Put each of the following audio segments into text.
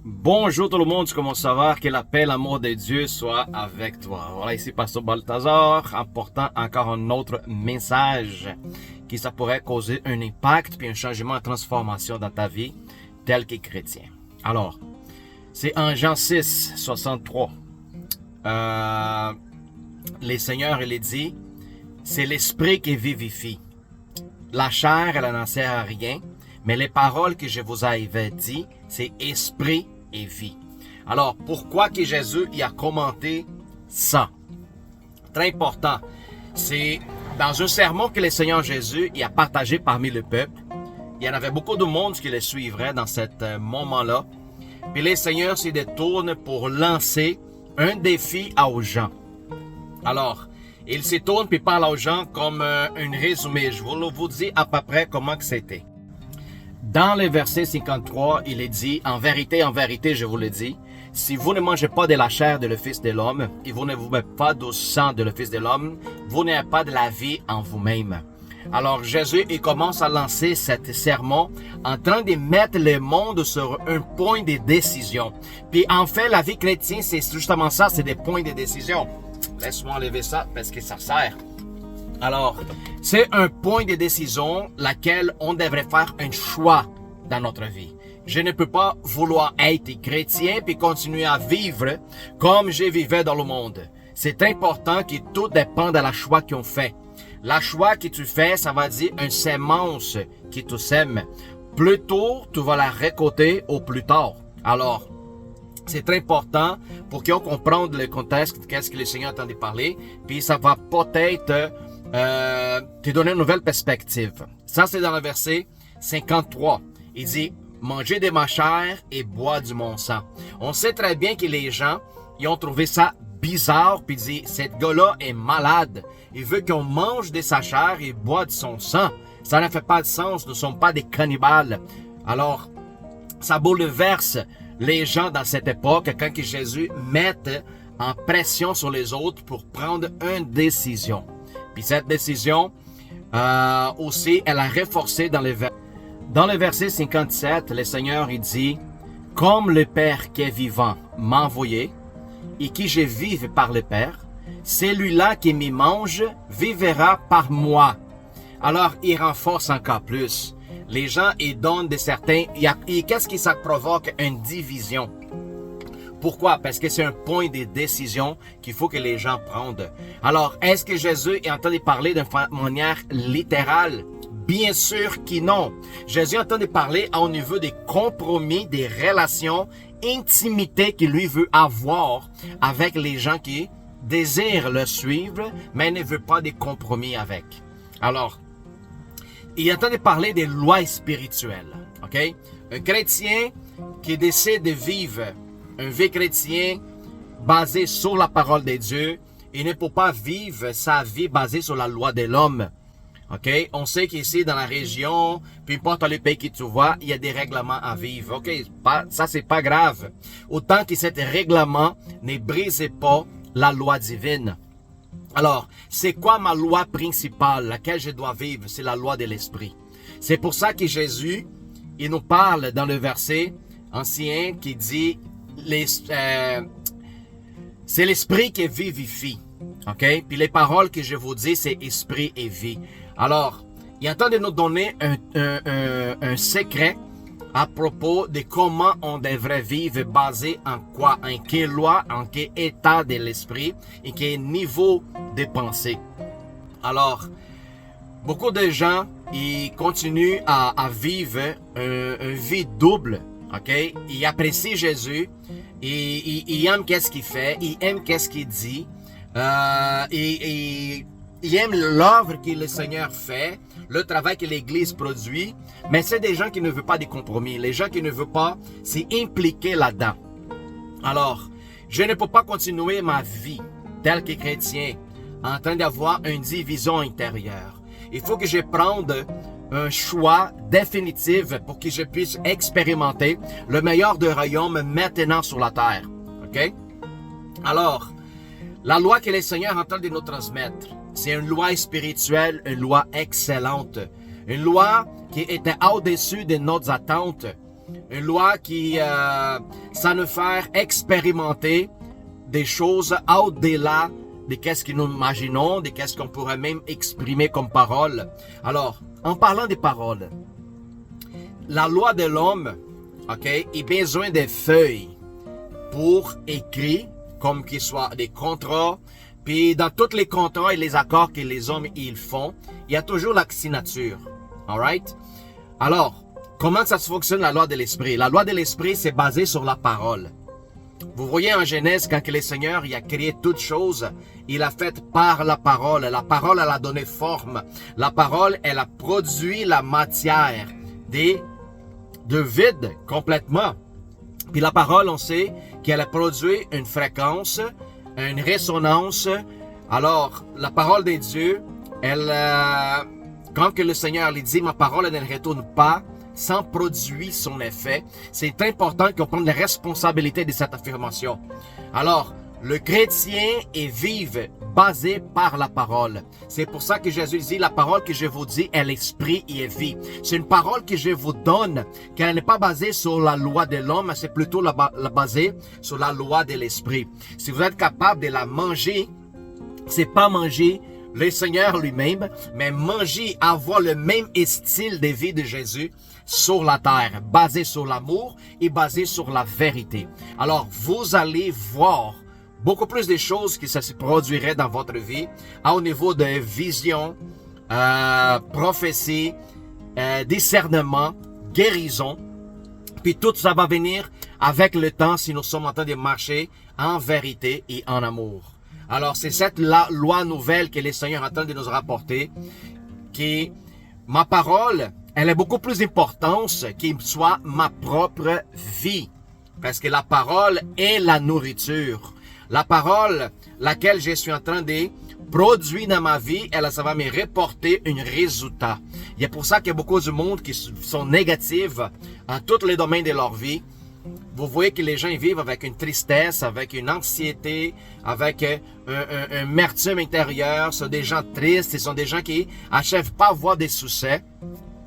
Bonjour tout le monde, comment ça va? Que la paix, l'amour de Dieu soit avec toi. Voilà, ici Pasteur Balthazar, apportant encore un autre message qui ça pourrait causer un impact puis un changement, une transformation dans ta vie, tel que chrétien. Alors, c'est en Jean 6, 63. Les Seigneurs, il dit, c'est l'esprit qui vivifie. La chair, elle n'en sert à rien, mais les paroles que je vous avais dit, c'est esprit et vie. Alors, pourquoi que Jésus y a commenté ça? Très important. C'est dans un sermon que le Seigneur Jésus y a partagé parmi le peuple. Il y en avait beaucoup de monde qui le suivrait dans ce moment-là. Puis le Seigneur se détourne pour lancer un défi aux gens. Alors, il se tourne puis parle aux gens comme un résumé. Je vous dis à peu près comment que c'était. Dans le verset 53, il est dit, en vérité, je vous le dis, si vous ne mangez pas de la chair de le Fils de l'homme, et vous ne vous mettez pas du sang de le Fils de l'homme, vous n'avez pas de la vie en vous-même. Alors Jésus, il commence à lancer cet sermon en train de mettre le monde sur un point de décision. Puis en fait, la vie chrétienne, c'est justement ça, c'est des points de décision. Laisse-moi enlever ça parce que ça sert. Alors, c'est un point de décision laquelle on devrait faire un choix dans notre vie. Je ne peux pas vouloir être chrétien puis continuer à vivre comme je vivais dans le monde. C'est important que tout dépend de la choix qu'on fait. La choix que tu fais, ça va dire une sémence que tu sèmes. Plus tôt, tu vas la récolter au plus tard. Alors, c'est très important pour qu'on comprenne le contexte, qu'est-ce que le Seigneur entend de parler, puis ça va peut-être te donner une nouvelle perspective. Ça, c'est dans le verset 53. Il dit, mangez de ma chair et bois du mon sang. On sait très bien que les gens, ils ont trouvé ça bizarre, puis ils disent, cet gars-là est malade. Il veut qu'on mange de sa chair et boit de son sang. Ça ne fait pas de sens, nous ne sommes pas des cannibales. Alors, ça bouleverse les gens dans cette époque quand que Jésus met en pression sur les autres pour prendre une décision. Puis cette décision aussi, elle a renforcé dans le verset 57, le Seigneur il dit, comme le Père qui est vivant m'a envoyé et qui je vive par le Père, celui-là qui me mange vivra par moi. Alors il renforce encore plus. Les gens ils donnent de certains, qu'est-ce qui ça provoque? Une division. Pourquoi? Parce que c'est un point de décision qu'il faut que les gens prennent. Alors, est-ce que Jésus est en train de parler d'une manière littérale? Bien sûr que non. Jésus est en train de parler au niveau des compromis, des relations, intimité qu'il lui veut avoir avec les gens qui désirent le suivre, mais ne veut pas de compromis avec. Alors, il est en train de parler des lois spirituelles. Ok? Un chrétien qui décide de vivre un vie chrétien basé sur la parole de Dieu, il ne peut pas vivre sa vie basée sur la loi de l'homme. Ok? On sait qu'ici dans la région, peu importe le pays que tu vois, il y a des règlements à vivre. Ok? Ça c'est pas grave. Autant que cet règlement ne brise pas la loi divine. Alors, c'est quoi ma loi principale, laquelle je dois vivre? C'est la loi de l'esprit. C'est pour ça que Jésus, il nous parle dans le verset ancien qui dit, c'est l'esprit qui vivifie. Ok? Puis les paroles que je vous dis, c'est esprit et vie. Alors, il est en train de nous donner un secret à propos de comment on devrait vivre basé en quoi, en quelle loi, en quel état de l'esprit et quel niveau de pensée. Alors, beaucoup de gens, ils continuent à vivre une vie double. Ok? Ils apprécient Jésus, ils aiment qu'est-ce qu'il fait, ils aiment qu'est-ce qu'il dit, ils aiment l'œuvre que le Seigneur fait, le travail que l'Église produit, mais c'est des gens qui ne veulent pas de compromis, les gens qui ne veulent pas s'impliquer là-dedans. Alors, je ne peux pas continuer ma vie tel que chrétien en train d'avoir une division intérieure. Il faut que je prenne un choix définitif pour que je puisse expérimenter le meilleur du royaume maintenant sur la terre. Ok? Alors, la loi que le Seigneur est en train de nous transmettre, c'est une loi spirituelle, une loi excellente, une loi qui était au-dessus de nos attentes, Une loi qui, ça nous fait expérimenter des choses au-delà de qu'est-ce que nous imaginons, de qu'est-ce qu'on pourrait même exprimer comme parole. Alors, en parlant des paroles, la loi de l'homme, ok, a besoin des feuilles pour écrire, comme qu'il soit des contrats. Puis dans tous les contrats et les accords que les hommes ils font, il y a toujours la signature. Alright? Alors, comment ça fonctionne la loi de l'esprit? La loi de l'esprit, c'est basé sur la parole. Vous voyez en Genèse, quand le Seigneur il a créé toutes choses, il a fait par la parole. La parole, elle a donné forme. La parole, elle a produit la matière de vide complètement. Puis la parole, on sait qu'elle a produit une fréquence, une résonance. Alors, la parole de Dieu, elle, quand que le Seigneur lui dit, ma parole elle ne retourne pas sans produire son effet, c'est important qu'on prenne la responsabilité de cette affirmation. Alors, le chrétien est vive, basé par la parole. C'est pour ça que Jésus dit, la parole que je vous dis est l'esprit et est vie. C'est une parole que je vous donne, qu'elle n'est pas basée sur la loi de l'homme, c'est plutôt la basée sur la loi de l'esprit. Si vous êtes capable de la manger, c'est pas manger le Seigneur lui-même, mais manger, avoir le même style de vie de Jésus sur la terre, basé sur l'amour et basé sur la vérité. Alors, vous allez voir beaucoup plus de choses qui ça se produirait dans votre vie, au niveau de vision, prophétie, discernement, guérison. Puis tout ça va venir avec le temps si nous sommes en train de marcher en vérité et en amour. Alors c'est cette loi nouvelle que le Seigneur est en train de nous rapporter, qui ma parole, elle est beaucoup plus importante qu'il soit ma propre vie. Parce que la parole est la nourriture. La parole, laquelle je suis en train de produire dans ma vie, ça va me reporter un résultat. Il y a pour ça qu'il y a beaucoup de monde qui sont négatifs en tous les domaines de leur vie. Vous voyez que les gens vivent avec une tristesse, avec une anxiété, avec un amertume intérieur. Ce sont des gens tristes, ce sont des gens qui n'achèvent pas à voir des succès.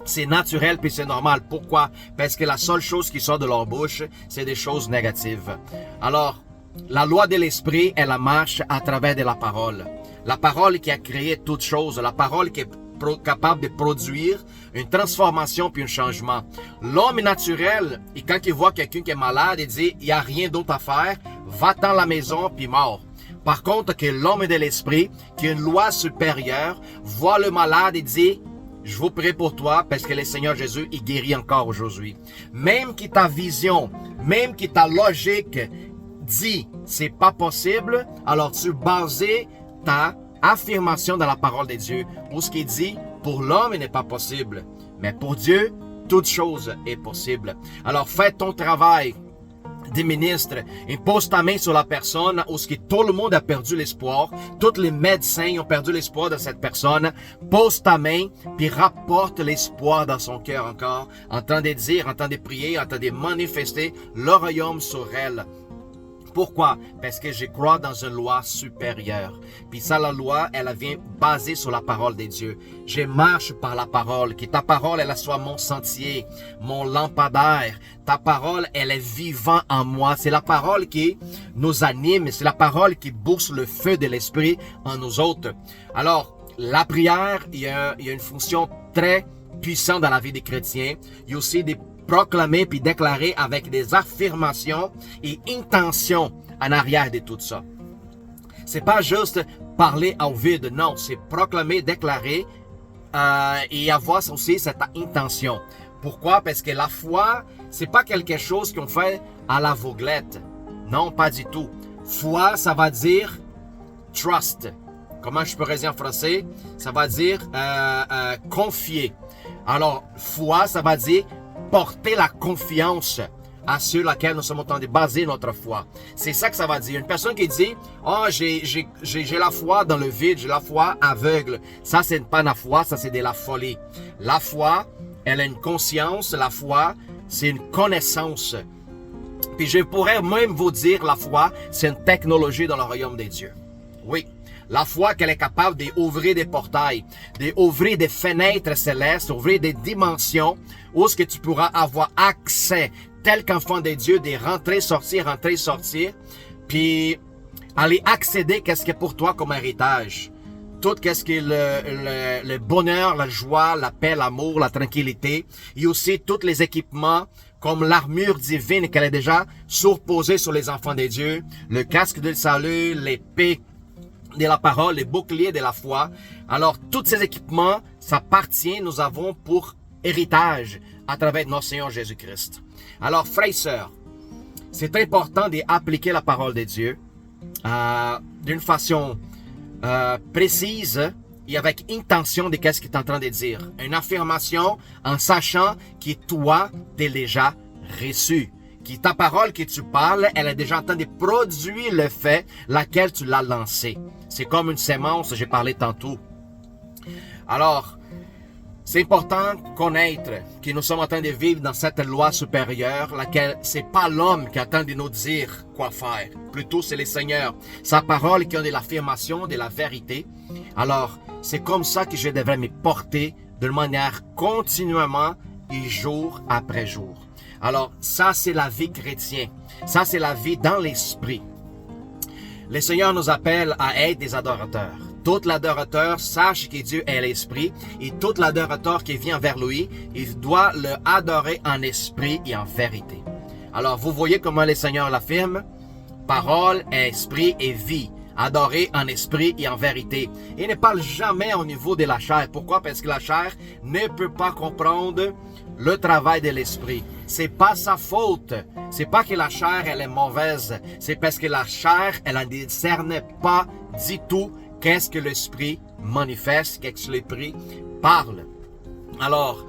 C'est naturel puis c'est normal. Pourquoi? Parce que la seule chose qui sort de leur bouche, c'est des choses négatives. Alors, la loi de l'esprit, elle marche à travers de la parole. La parole qui a créé toutes choses, la parole qui est capable de produire une transformation puis un changement. L'homme naturel, et quand il voit quelqu'un qui est malade, il dit, il n'y a rien d'autre à faire, va dans la maison puis mort. Par contre, que l'homme de l'esprit, qui a une loi supérieure, voit le malade et dit, je vous prie pour toi parce que le Seigneur Jésus, il guérit encore aujourd'hui. Même que ta vision, même que ta logique dit, c'est pas possible, alors tu bases ta affirmation dans la parole de Dieu, où ce qui dit, pour l'homme, il n'est pas possible, mais pour Dieu, toute chose est possible. Alors fais ton travail des ministres et pose ta main sur la personne où ce qui tout le monde a perdu l'espoir, tous les médecins ont perdu l'espoir de cette personne, pose ta main puis rapporte l'espoir dans son cœur encore, en train de dire, en train de prier, en train de manifester le royaume sur elle. Pourquoi? Parce que je crois dans une loi supérieure. Puis ça, la loi, elle vient basée sur la parole de Dieu. Je marche par la parole. Que ta parole, elle soit mon sentier, mon lampadaire. Ta parole, elle est vivante en moi. C'est la parole qui nous anime. C'est la parole qui booste le feu de l'esprit en nous autres. Alors, la prière, il y a une fonction très puissante dans la vie des chrétiens. Il y a aussi des proclamer puis déclarer avec des affirmations et intentions en arrière de tout ça. C'est pas juste parler au vide, non, c'est proclamer, déclarer et avoir aussi cette intention. Pourquoi? Parce que la foi, c'est pas quelque chose qu'on fait à l'aveuglette. Non, pas du tout. Foi, ça va dire trust. Comment je pourrais dire en français? Ça va dire confier. Alors, foi, ça va dire porter la confiance à ceux laquelle nous sommes en train de baser notre foi. C'est ça que ça va dire. Une personne qui dit, oh, j'ai la foi dans le vide, j'ai la foi aveugle. Ça, c'est pas la foi, ça, c'est de la folie. La foi, elle a une conscience. La foi, c'est une connaissance. Puis je pourrais même vous dire, la foi, c'est une technologie dans le royaume des dieux. Oui. La foi qu'elle est capable d'ouvrir des portails, d'ouvrir des fenêtres célestes, d'ouvrir des dimensions où ce que tu pourras avoir accès, tel qu'enfant de Dieu, de rentrer, sortir, puis aller accéder qu'est-ce qui est pour toi comme héritage. Tout qu'est-ce qui est le bonheur, la joie, la paix, l'amour, la tranquillité, et aussi tous les équipements comme l'armure divine qu'elle est déjà surposée sur les enfants de Dieu, le casque de salut, l'épée de la parole, les boucliers de la foi. Alors, tous ces équipements, ça appartient, nous avons pour héritage à travers notre Seigneur Jésus-Christ. Alors, frères et sœurs, c'est important d'appliquer la parole de Dieu d'une façon précise et avec intention de qu'est-ce qu'il est en train de dire. Une affirmation en sachant que toi, t'es déjà reçu. Que ta parole que tu parles, elle est déjà en train de produire le fait laquelle tu l'as lancé. C'est comme une sémence, j'ai parlé tantôt. Alors, c'est important de connaître que nous sommes en train de vivre dans cette loi supérieure, laquelle c'est pas l'homme qui attend de nous dire quoi faire. Plutôt, c'est le Seigneur. Sa parole qui a de l'affirmation, de la vérité. Alors, c'est comme ça que je devrais me porter de manière continuellement et jour après jour. Alors, ça, c'est la vie chrétienne. Ça, c'est la vie dans l'esprit. Le Seigneur nous appelle à être des adorateurs. Tout l'adorateur sache que Dieu est l'esprit et tout l'adorateur qui vient vers lui, il doit le adorer en esprit et en vérité. Alors, vous voyez comment le Seigneur l'affirme? Parole, esprit et vie. Adorer en esprit et en vérité. Il ne parle jamais au niveau de la chair. Pourquoi? Parce que la chair ne peut pas comprendre le travail de l'esprit. C'est pas sa faute. C'est pas que la chair, elle est mauvaise. C'est parce que la chair, elle ne discerne pas du tout qu'est-ce que l'esprit manifeste, qu'est-ce que l'esprit parle. Alors,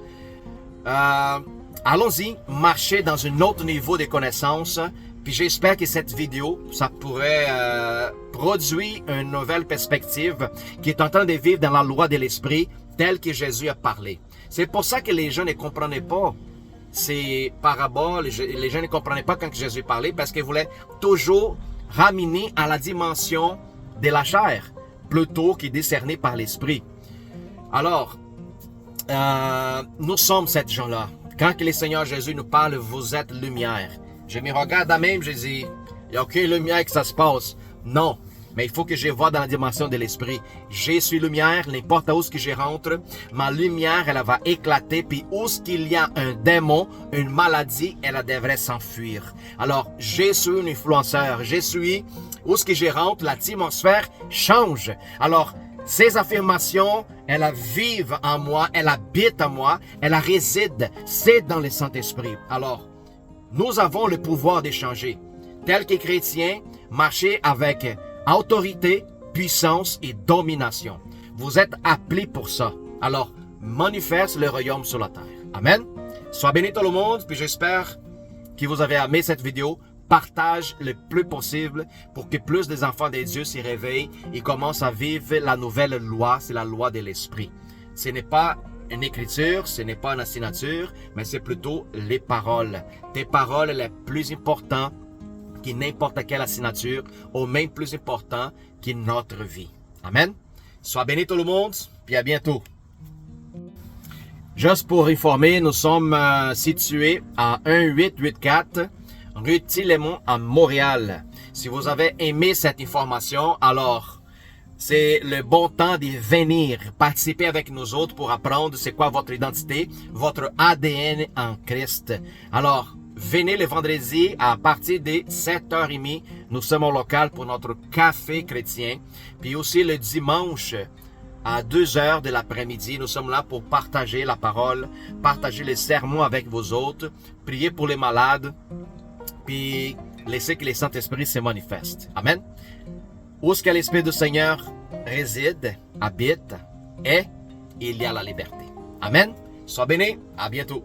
allons-y, marcher dans un autre niveau de connaissances. Puis j'espère que cette vidéo, ça pourrait produire une nouvelle perspective qui est en train de vivre dans la loi de l'esprit telle que Jésus a parlé. C'est pour ça que les gens ne comprenaient pas ces paraboles. Les gens ne comprenaient pas quand Jésus parlait parce qu'ils voulaient toujours ramener à la dimension de la chair plutôt que discerner par l'esprit. Alors, nous sommes ces gens-là. Quand le Seigneur Jésus nous parle, vous êtes lumière. Je me regarde à même, je dis, il n'y a aucune lumière que ça se passe. Non, mais il faut que je vois dans la dimension de l'esprit. Je suis lumière, n'importe où que je rentre, ma lumière, elle va éclater, puis où qu'il y a un démon, une maladie, elle devrait s'enfuir. Alors, je suis un influenceur, je suis, où ce que je rentre, l'atmosphère change. Alors, ces affirmations, elles vivent en moi, elles habitent en moi, elles résident, c'est dans le Saint-Esprit. Alors, nous avons le pouvoir d'échanger. Tel que chrétiens, marcher avec autorité, puissance et domination. Vous êtes appelés pour ça. Alors, manifeste le royaume sur la terre. Amen. Sois béni tout le monde, puis j'espère que vous avez aimé cette vidéo. Partage le plus possible pour que plus des enfants de Dieu s'y réveillent et commencent à vivre la nouvelle loi, c'est la loi de l'esprit. Ce n'est pas une écriture, ce n'est pas une signature, mais c'est plutôt les paroles. Tes paroles, les plus importantes que n'importe quelle signature, ou même plus important que notre vie. Amen. Sois béni tout le monde, puis à bientôt. Juste pour informer, nous sommes situés à 1884 rue Tillemont à Montréal. Si vous avez aimé cette information, alors c'est le bon temps de venir participer avec nous autres pour apprendre c'est quoi votre identité, votre ADN en Christ. Alors, venez le vendredi à partir de 7h30. Nous sommes au local pour notre café chrétien. Puis aussi le dimanche à 2h de l'après-midi, nous sommes là pour partager la parole, partager les sermons avec vous autres, prier pour les malades, puis laisser que le Saint-Esprit se manifeste. Amen. Où est-ce que l'Esprit du Seigneur réside, habite, et il y a la liberté. Amen. Sois béni. À bientôt.